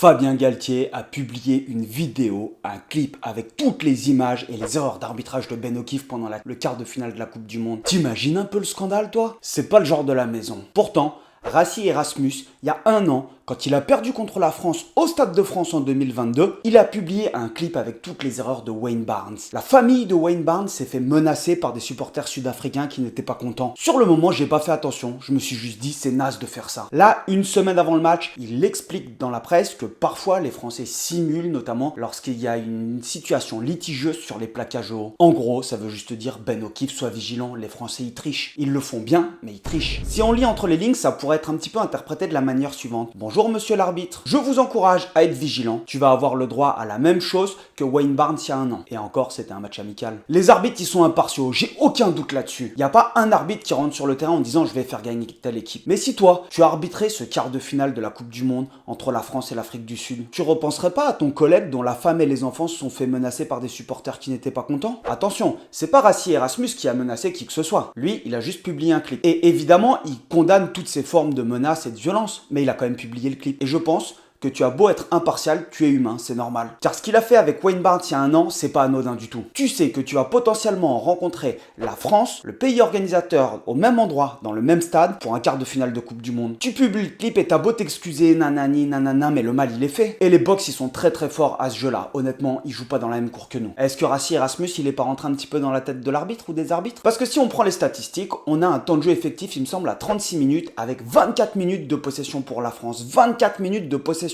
Fabien Galtier a publié une vidéo, un clip avec toutes les images et les erreurs d'arbitrage de Ben O'Keefe pendant le quart de finale de la Coupe du Monde. T'imagines un peu le scandale, toi? C'est pas le genre de la maison. Pourtant, Rassi Erasmus, il y a un an, quand il a perdu contre la France au Stade de France en 2022, il a publié un clip avec toutes les erreurs de Wayne Barnes. La famille de Wayne Barnes s'est fait menacer par des supporters sud-africains qui n'étaient pas contents. Sur le moment, j'ai pas fait attention, je me suis juste dit c'est naze de faire ça. Là, une semaine avant le match, il explique dans la presse que parfois les Français simulent, notamment lorsqu'il y a une situation litigieuse sur les plaquages hauts. En gros, ça veut juste dire Ben O'Keefe, sois vigilant, les Français ils trichent. Ils le font bien, mais ils trichent. Si on lit entre les lignes, ça pourrait être un petit peu interprété de la manière suivante. Bonjour monsieur l'arbitre, je vous encourage à être vigilant. Tu vas avoir le droit à la même chose que Wayne Barnes il y a un an. Et encore, c'était un match amical. Les arbitres, ils sont impartiaux, j'ai aucun doute là-dessus. Il n'y a pas un arbitre qui rentre sur le terrain en disant je vais faire gagner telle équipe. Mais si toi, tu as arbitré ce quart de finale de la Coupe du Monde entre la France et l'Afrique du Sud, tu repenserais pas à ton collègue dont la femme et les enfants se sont fait menacer par des supporters qui n'étaient pas contents? Attention, c'est pas Rassi Erasmus qui a menacé qui que ce soit. Lui, il a juste publié un clip. Et évidemment, il condamne toutes ces formes de menaces et de violence, mais il a quand même publié le clip. Et je pense que tu as beau être impartial, tu es humain, c'est normal. Car ce qu'il a fait avec Wayne Barnes il y a un an, c'est pas anodin du tout. Tu sais que tu vas potentiellement rencontrer la France, le pays organisateur, au même endroit, dans le même stade, pour un quart de finale de Coupe du Monde. Tu publies le clip et t'as beau t'excuser, nanani, nanana, mais le mal il est fait. Et les Box, ils sont très très forts à ce jeu-là. Honnêtement, ils jouent pas dans la même cour que nous. Est-ce que Rassi Erasmus, il est pas rentré un petit peu dans la tête de l'arbitre ou des arbitres? Parce que si on prend les statistiques, on a un temps de jeu effectif, il me semble, à 36 minutes, avec 24 minutes de possession pour la France. 24 minutes de possession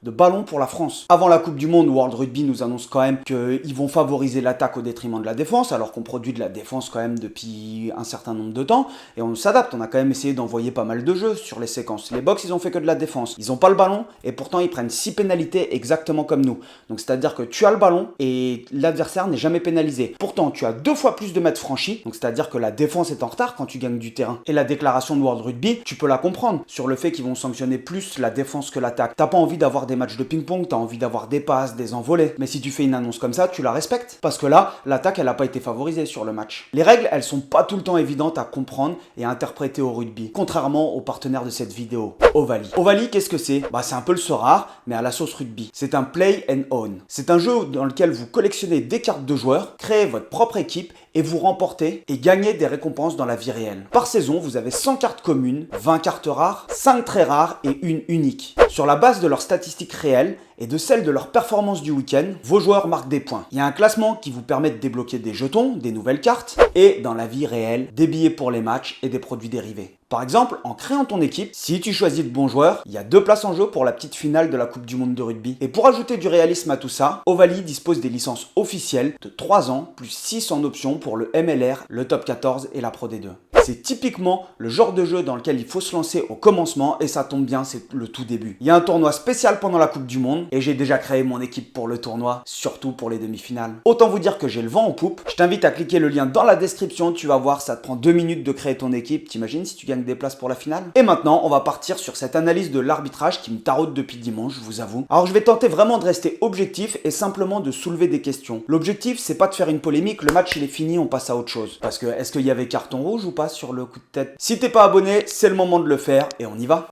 de ballon pour la France. Avant la Coupe du Monde, World Rugby nous annonce quand même qu'ils vont favoriser l'attaque au détriment de la défense, alors qu'on produit de la défense quand même depuis un certain nombre de temps, et on s'adapte. On a quand même essayé d'envoyer pas mal de jeux sur les séquences. Les Box, ils ont fait que de la défense. Ils ont pas le ballon, et pourtant ils prennent 6 pénalités exactement comme nous. Donc c'est-à-dire que tu as le ballon, et l'adversaire n'est jamais pénalisé. Pourtant, tu as 2 fois plus de mètres franchis, donc c'est-à-dire que la défense est en retard quand tu gagnes du terrain. Et la déclaration de World Rugby, tu peux la comprendre, sur le fait qu'ils vont sanctionner plus la défense que l'attaque. T'as pas envie d'avoir des matchs de ping-pong, t'as envie d'avoir des passes, des envolées. Mais si tu fais une annonce comme ça, tu la respectes. Parce que là, l'attaque, elle n'a pas été favorisée sur le match. Les règles, elles sont pas tout le temps évidentes à comprendre et à interpréter au rugby. Contrairement aux partenaires de cette vidéo, Ovaly. Ovaly, qu'est-ce que c'est? Bah, c'est un peu le Sorare, mais à la sauce rugby. C'est un play and own. C'est un jeu dans lequel vous collectionnez des cartes de joueurs, créez votre propre équipe et vous remportez et gagnez des récompenses dans la vie réelle. Par saison, vous avez 100 cartes communes, 20 cartes rares, 5 très rares et une unique. Sur la base de leurs statistiques réelles et de celles de leur performance du week-end, vos joueurs marquent des points. Il y a un classement qui vous permet de débloquer des jetons, des nouvelles cartes et, dans la vie réelle, des billets pour les matchs et des produits dérivés. Par exemple, en créant ton équipe, si tu choisis le bon joueur, il y a 2 places en jeu pour la petite finale de la Coupe du Monde de rugby. Et pour ajouter du réalisme à tout ça, Ovaly dispose des licences officielles de 3 ans, plus 6 en option pour le MLR, le Top 14 et la Pro D2. C'est typiquement le genre de jeu dans lequel il faut se lancer au commencement et ça tombe bien, c'est le tout début. Il y a un tournoi spécial pendant la Coupe du Monde et j'ai déjà créé mon équipe pour le tournoi, surtout pour les demi-finales. Autant vous dire que j'ai le vent en poupe. Je t'invite à cliquer le lien dans la description, tu vas voir, ça te prend 2 minutes de créer ton équipe. T'imagines si tu gagnes des places pour la finale? Et maintenant, on va partir sur cette analyse de l'arbitrage qui me taraude depuis dimanche, je vous avoue. Alors je vais tenter vraiment de rester objectif et simplement de soulever des questions. L'objectif, c'est pas de faire une polémique, le match il est fini, on passe à autre chose. Parce que est-ce qu'il y avait carton rouge ou pas sur le coup de tête? Si t'es pas abonné, c'est le moment de le faire et on y va.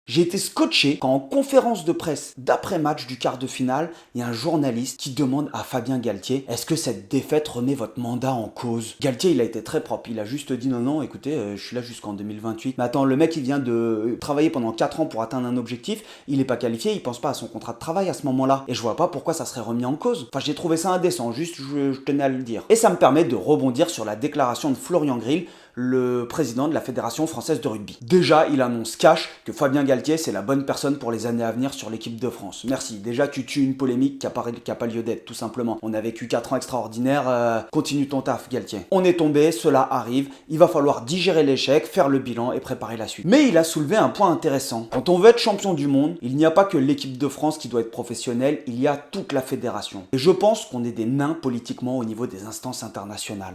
J'ai été scotché quand en conférence de presse d'après-match du quart de finale, il y a un journaliste qui demande à Fabien Galtier « Est-ce que cette défaite remet votre mandat en cause ?» Galtier, il a été très propre. Il a juste dit « Non, écoutez, je suis là jusqu'en 2028. » Mais attends, le mec, il vient de travailler pendant 4 ans pour atteindre un objectif. Il n'est pas qualifié, il pense pas à son contrat de travail à ce moment-là. Et je vois pas pourquoi ça serait remis en cause. Enfin, j'ai trouvé ça indécent, juste je tenais à le dire. Et ça me permet de rebondir sur la déclaration de Florian Grill, le président de la Fédération française de rugby. Déjà, il annonce cash que Fabien Galtier, c'est la bonne personne pour les années à venir sur l'équipe de France. Merci. Déjà, tu tues une polémique qui a pas lieu d'être, tout simplement. On a vécu 4 ans extraordinaires. Continue ton taf, Galtier. On est tombé, cela arrive. Il va falloir digérer l'échec, faire le bilan et préparer la suite. Mais il a soulevé un point intéressant. Quand on veut être champion du monde, il n'y a pas que l'équipe de France qui doit être professionnelle, il y a toute la fédération. Et je pense qu'on est des nains politiquement au niveau des instances internationales.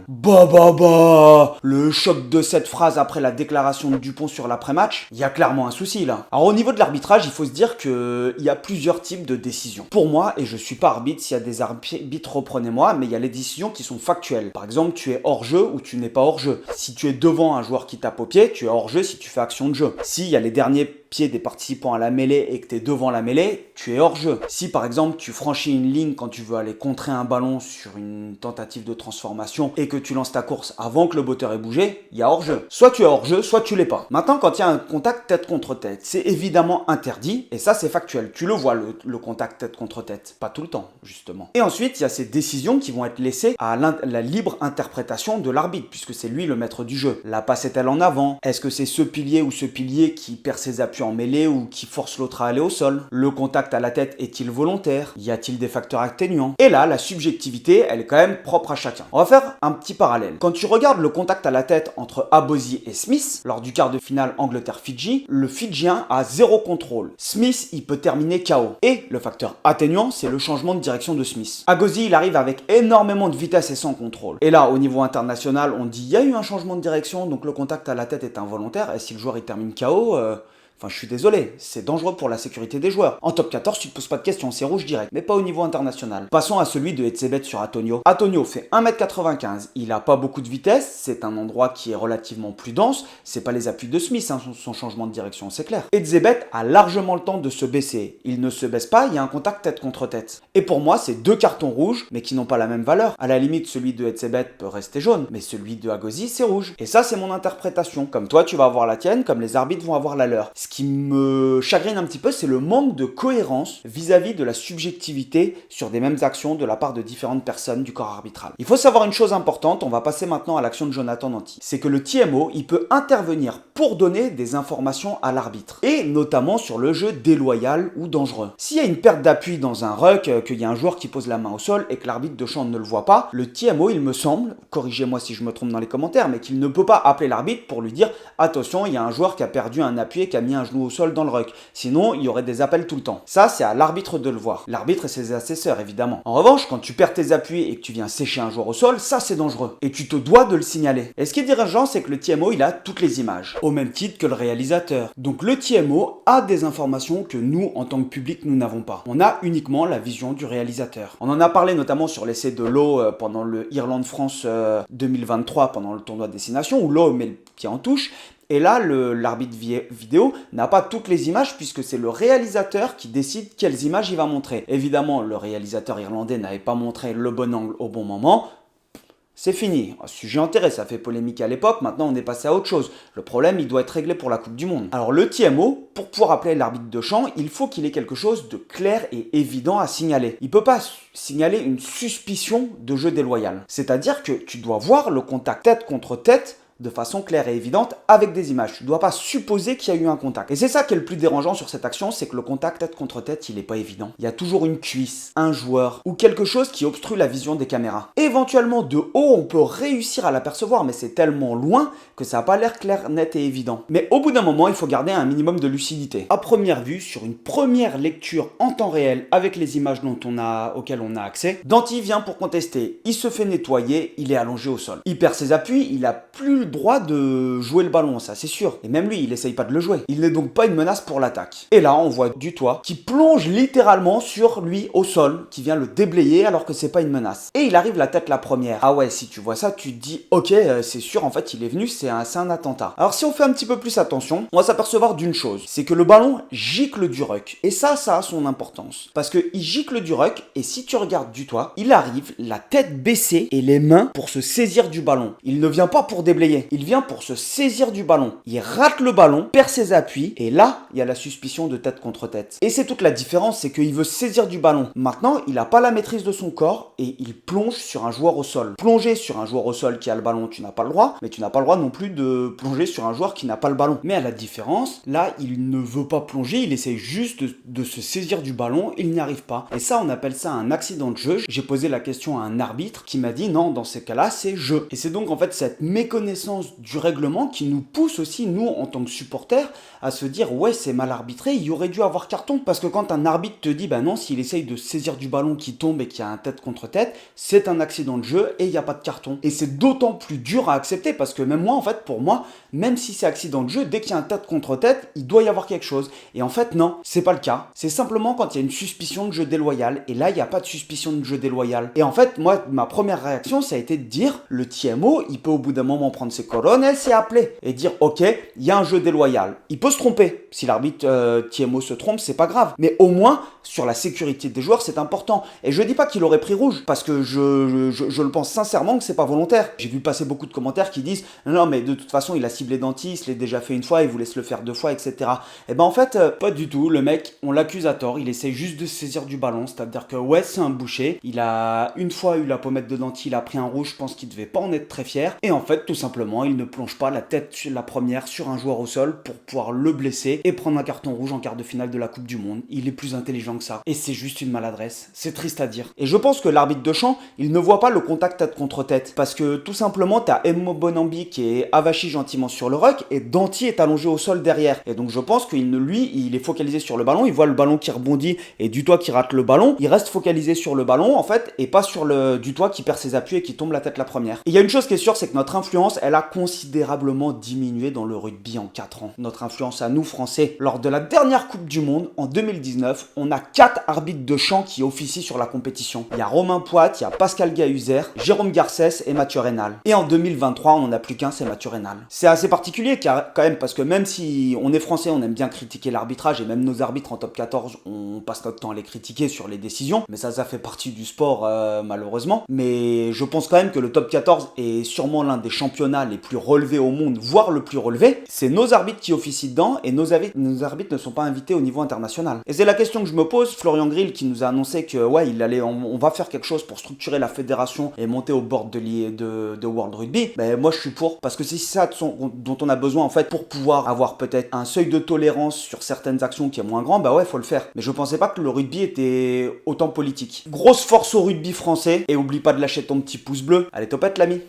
Le choc de cette phrase après la déclaration de Dupont sur l'après-match, il y a clairement un souci là. Alors au niveau de l'arbitrage, il faut se dire qu'il y a plusieurs types de décisions. Pour moi, et je suis pas arbitre, s'il y a des arbitres, reprenez-moi, mais il y a les décisions qui sont factuelles. Par exemple, tu es hors jeu ou tu n'es pas hors jeu. Si tu es devant un joueur qui tape au pied, tu es hors jeu si tu fais action de jeu. S'il y a les derniers pieds des participants à la mêlée et que tu es devant la mêlée, tu es hors jeu. Si par exemple tu franchis une ligne quand tu veux aller contrer un ballon sur une tentative de transformation et que tu lances ta course avant que le botteur ait bougé, il y a hors jeu. Soit tu es hors jeu, soit tu l'es pas. Maintenant, quand il y a un contact tête contre tête, c'est évidemment interdit et ça c'est factuel. Tu le vois le contact tête contre tête. Pas tout le temps, justement. Et ensuite, il y a ces décisions qui vont être laissées à la libre interprétation de l'arbitre puisque c'est lui le maître du jeu. La passe est-elle en avant? Est-ce que c'est ce pilier ou ce pilier qui perd ses appuis en mêlée ou qui force l'autre à aller au sol? Le contact à la tête est-il volontaire? Y a-t-il des facteurs atténuants? Et là, la subjectivité, elle est quand même propre à chacun. On va faire un petit parallèle. Quand tu regardes le contact à la tête entre Abosi et Smith, lors du quart de finale Angleterre-Fidji, le Fidjien a zéro contrôle. Smith, il peut terminer KO. Et le facteur atténuant, c'est le changement de direction de Smith. Abosi, il arrive avec énormément de vitesse et sans contrôle. Et là, au niveau international, on dit il y a eu un changement de direction, donc le contact à la tête est involontaire. Et si le joueur il termine KO, enfin, je suis désolé, c'est dangereux pour la sécurité des joueurs. En top 14, tu te poses pas de questions, c'est rouge direct, mais pas au niveau international. Passons à celui de Etzebeth sur Antonio. Antonio fait 1m95, il a pas beaucoup de vitesse, c'est un endroit qui est relativement plus dense, c'est pas les appuis de Smith, hein, son changement de direction, c'est clair. Etzebeth a largement le temps de se baisser. Il ne se baisse pas, il y a un contact tête contre tête. Et pour moi, c'est deux cartons rouges, mais qui n'ont pas la même valeur. À la limite, celui de Etzebeth peut rester jaune, mais celui de Agosi, c'est rouge. Et ça, c'est mon interprétation. Comme toi, tu vas avoir la tienne, comme les arbitres vont avoir la leur. Ce qui me chagrine un petit peu, c'est le manque de cohérence vis-à-vis de la subjectivité sur des mêmes actions de la part de différentes personnes du corps arbitral. Il faut savoir une chose importante, on va passer maintenant à l'action de Jonathan Danty. C'est que le TMO, il peut intervenir pour donner des informations à l'arbitre, et notamment sur le jeu déloyal ou dangereux. S'il y a une perte d'appui dans un ruck, qu'il y a un joueur qui pose la main au sol et que l'arbitre de champ ne le voit pas, le TMO, il me semble, corrigez-moi si je me trompe dans les commentaires, mais qu'il ne peut pas appeler l'arbitre pour lui dire « Attention, il y a un joueur qui a perdu un appui et qui a mis un genou au sol dans le ruck. » Sinon, il y aurait des appels tout le temps. Ça, c'est à l'arbitre de le voir. L'arbitre et ses assesseurs, évidemment. En revanche, quand tu perds tes appuis et que tu viens sécher un joueur au sol, ça, c'est dangereux. Et tu te dois de le signaler. Et ce qui est dérangeant, c'est que le TMO, il a toutes les images. Au même titre que le réalisateur. Donc, le TMO a des informations que nous, en tant que public, nous n'avons pas. On a uniquement la vision du réalisateur. On en a parlé notamment sur l'essai de Lowe pendant le Irlande-France 2023, pendant le tournoi de destination, où Lowe met le pied en touche. Et là, l'arbitre vidéo n'a pas toutes les images puisque c'est le réalisateur qui décide quelles images il va montrer. Évidemment, le réalisateur irlandais n'avait pas montré le bon angle au bon moment. C'est fini. Sujet enterré, ça fait polémique à l'époque, maintenant on est passé à autre chose. Le problème, il doit être réglé pour la Coupe du Monde. Alors le TMO, pour pouvoir appeler l'arbitre de champ, il faut qu'il ait quelque chose de clair et évident à signaler. Il ne peut pas signaler une suspicion de jeu déloyal. C'est-à-dire que tu dois voir le contact tête contre tête de façon claire et évidente avec des images. Tu ne dois pas supposer qu'il y a eu un contact. Et c'est ça qui est le plus dérangeant sur cette action, c'est que le contact tête contre tête, il n'est pas évident. Il y a toujours une cuisse, un joueur ou quelque chose qui obstrue la vision des caméras. Éventuellement, de haut, on peut réussir à l'apercevoir, mais c'est tellement loin que ça n'a pas l'air clair, net et évident. Mais au bout d'un moment, il faut garder un minimum de lucidité. À première vue, sur une première lecture en temps réel avec les images auxquelles on a accès, Danty vient pour contester. Il se fait nettoyer, il est allongé au sol. Il perd ses appuis, il a plus le droit de jouer le ballon, ça c'est sûr. Et même lui, il essaye pas de le jouer. Il n'est donc pas une menace pour l'attaque. Et là, on voit Dutoit qui plonge littéralement sur lui au sol, qui vient le déblayer alors que c'est pas une menace. Et il arrive la tête la première. Ah ouais, si tu vois ça, tu te dis, ok, c'est sûr, en fait, il est venu, c'est un attentat. Alors si on fait un petit peu plus attention, on va s'apercevoir d'une chose, c'est que le ballon gicle du ruck. Et ça a son importance. Parce que il gicle du ruck, et si tu regardes Dutoit, il arrive la tête baissée et les mains pour se saisir du ballon. Il ne vient pas pour déblayer. Il vient pour se saisir du ballon. Il rate le ballon, perd ses appuis, et là, il y a la suspicion de tête contre tête. Et c'est toute la différence, c'est qu'il veut saisir du ballon. Maintenant, il n'a pas la maîtrise de son corps, et il plonge sur un joueur au sol. Plonger sur un joueur au sol qui a le ballon, tu n'as pas le droit, mais tu n'as pas le droit non plus de plonger sur un joueur qui n'a pas le ballon. Mais à la différence, là, il ne veut pas plonger, il essaye juste de se saisir du ballon, il n'y arrive pas. Et ça, on appelle ça un accident de jeu. J'ai posé la question à un arbitre qui m'a dit non, dans ces cas-là, c'est jeu. Et c'est donc en fait cette méconnaissance connaissance du règlement qui nous pousse aussi, nous, en tant que supporters, à se dire ouais, c'est mal arbitré, il y aurait dû avoir carton. Parce que quand un arbitre te dit bah non, s'il essaye de saisir du ballon qui tombe et qu'il y a un tête contre tête, c'est un accident de jeu et il n'y a pas de carton. Et c'est d'autant plus dur à accepter parce que même moi, en fait, pour moi, même si c'est accident de jeu, dès qu'il y a un tête contre tête, il doit y avoir quelque chose. Et en fait, non, c'est pas le cas. C'est simplement quand il y a une suspicion de jeu déloyal. Et là, il n'y a pas de suspicion de jeu déloyal. Et en fait, moi, ma première réaction, ça a été de dire, le TMO, il peut au bout d'un moment prendre ses couronnes et s'est appelé. Et dire, ok, il y a un jeu déloyal. Il peut se tromper. Si l'arbitre TMO se trompe, c'est pas grave. Mais au moins, sur la sécurité des joueurs, c'est important. Et je dis pas qu'il aurait pris rouge, parce que je le pense sincèrement que c'est pas volontaire. J'ai vu passer beaucoup de commentaires qui disent, non, mais de toute façon, il a ciblé Danty, il se l'est déjà fait une fois, il voulait se le faire 2 fois, etc. Et ben en fait, pas du tout. Le mec, on l'accuse à tort. Il essaye juste de se saisir du ballon. C'est-à-dire que ouais, c'est un boucher. Il a une fois eu la pommette de Danty, il a pris un rouge. Je pense qu'il devait pas en être très fier. Et en fait, tout simplement, il ne plonge pas la tête la première sur un joueur au sol pour pouvoir le blesser et prendre un carton rouge en quart de finale de la Coupe du Monde. Il est plus intelligent que ça. Et c'est juste une maladresse. C'est triste à dire. Et je pense que l'arbitre de champ, il ne voit pas le contact tête contre tête. Parce que tout simplement, t'as Emmo Bonambi qui est avachi gentiment sur le ruck et Danty est allongé au sol derrière. Et donc je pense qu'il lui, il est focalisé sur le ballon, il voit le ballon qui rebondit et Dutoit qui rate le ballon, il reste focalisé sur le ballon en fait et pas sur le Dutoit qui perd ses appuis et qui tombe la tête la première. Et il y a une chose qui est sûre, c'est que notre influence, elle a considérablement diminué dans le rugby en 4 ans. Notre influence à nous Français, lors de la dernière Coupe du Monde en 2019, on a 4 arbitres de champ qui officient sur la compétition. Il y a Romain Poit, il y a Pascal Gahuzer, Jérôme Garcès et Mathieu Reynal. Et en 2023, on n'en a plus qu'un, c'est Mathieu Reynal. C'est assez particulier car, quand même parce que même si on est français, on aime bien critiquer l'arbitrage et même nos arbitres en top 14, on passe notre temps à les critiquer sur les décisions, mais ça fait partie du sport malheureusement. Mais je pense quand même que le top 14 est sûrement l'un des championnats les plus relevés au monde, voire le plus relevé. C'est nos arbitres qui officient dedans et nos arbitres ne sont pas invités au niveau international. Et c'est la question que je me pose. Florian Grill qui nous a annoncé que ouais, on va faire quelque chose pour structurer la fédération et monter au board de World Rugby. Ben moi je suis pour, parce que c'est ça dont on a besoin en fait pour pouvoir avoir peut-être un seuil de tolérance sur certaines actions qui est moins grand. Bah ouais, faut le faire. Mais je pensais pas que le rugby était autant politique. Grosse force au rugby français et oublie pas de lâcher ton petit pouce bleu. Allez, topette l'ami.